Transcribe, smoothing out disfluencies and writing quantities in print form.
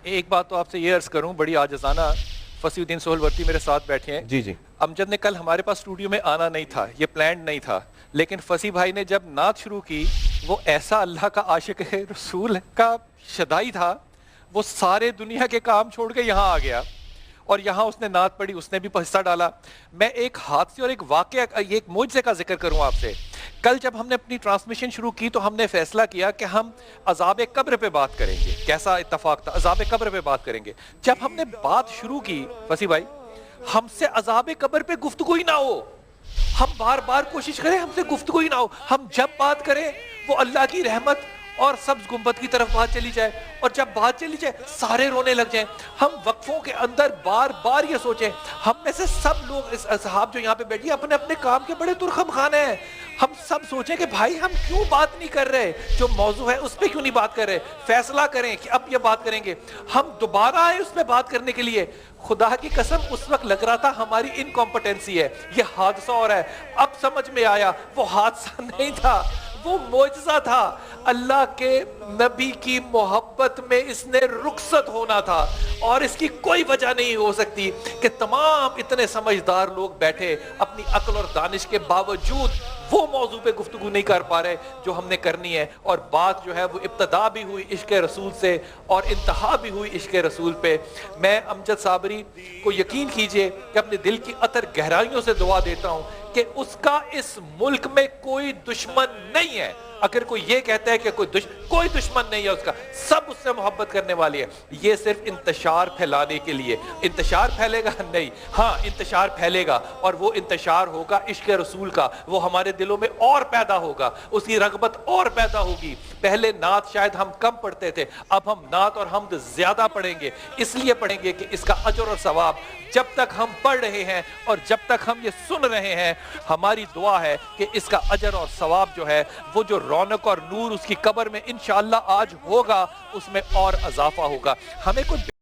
ایک بات تو آپ سے یہ عرض کروں بڑی عاجزانہ، فصیح الدین سہلورتی میرے ساتھ بیٹھے ہیں. جی جی امجد نے کل ہمارے پاس اسٹوڈیو میں آنا نہیں تھا، یہ پلانڈ نہیں تھا، لیکن فصیح بھائی نے جب نعت شروع کی، وہ ایسا اللہ کا عاشق رسول کا شدائی تھا، وہ سارے دنیا کے کام چھوڑ کے یہاں آ گیا اور یہاں اس نے نعت پڑھی، اس نے بھی حصہ ڈالا. میں ایک حادثے اور ایک واقعہ، ایک معجزے کا ذکر کروں آپ سے. کل جب ہم نے اپنی ٹرانسمیشن شروع کی تو ہم نے فیصلہ کیا کہ ہم عذاب قبر پہ بات کریں گے. کیسا اتفاق تھا، عذاب قبر پہ بات کریں گے. جب ہم نے بات شروع کی فصیح بھائی، ہم سے عذاب قبر پہ گفتگو ہی نہ ہو. ہم بار بار کوشش کریں ہم سے گفتگو ہی نہ ہو. ہم جب بات کریں وہ اللہ کی رحمت اور سبز گنبد کی طرف بات چلی جائے، اور جب بات چلی جائے سارے رونے لگ جائیں. ہم وقفوں کے اندر بار بار یہ سوچیں، ہم میں سے سب لوگ اس اصحاب جو یہاں پہ بیٹھی اپنے اپنے کام کے بڑے ترخم خانے ہیں. ہم سب سوچیں کہ بھائی ہم کیوں بات نہیں کر رہے، جو موضوع ہے اس پہ کیوں نہیں بات کر رہے. فیصلہ کریں کہ اب یہ بات کریں گے. ہم دوبارہ آئے اس پہ بات کرنے کے لیے. خدا کی قسم اس وقت لگ رہا تھا ہماری انکمپٹنسی ہے، یہ حادثہ ہو رہا ہے. اب سمجھ میں آیا وہ حادثہ نہیں تھا، وہ معجزہ تھا. اللہ کے نبی کی محبت میں اس نے رخصت ہونا تھا، اور اس کی کوئی وجہ نہیں ہو سکتی کہ تمام اتنے سمجھدار لوگ بیٹھے اپنی عقل اور دانش کے باوجود وہ موضوع پہ گفتگو نہیں کر پا رہے جو ہم نے کرنی ہے. اور بات جو ہے وہ ابتدا بھی ہوئی عشق رسول سے اور انتہا بھی ہوئی عشق رسول پہ. میں امجد صابری کو یقین کیجئے کہ اپنے دل کی عطر گہرائیوں سے دعا دیتا ہوں کہ اس کا اس ملک میں کوئی دشمن نہیں ہے. اگر کوئی یہ کہتا ہے کہ کوئی دشمن نہیں ہے اس کا، سب اس سے محبت کرنے والی ہے. یہ صرف انتشار پھیلانے کے لیے. انتشار پھیلے گا نہیں، ہاں انتشار پھیلے گا، اور وہ انتشار ہوگا عشق رسول کا. وہ ہمارے دلوں میں اور پیدا ہوگا، اس کی رغبت اور پیدا ہوگی. پہلے نعت شاید ہم کم پڑھتے تھے، اب ہم نعت اور حمد زیادہ پڑھیں گے. اس لیے پڑھیں گے کہ اس کا اجر اور ثواب جب تک ہم پڑھ رہے ہیں اور جب تک ہم یہ سن رہے ہیں، ہماری دعا ہے کہ اس کا اجر اور ثواب جو ہے، وہ جو رونق اور نور اس کی قبر میں انشاءاللہ آج ہوگا، اس میں اور اضافہ ہوگا. ہمیں کوئی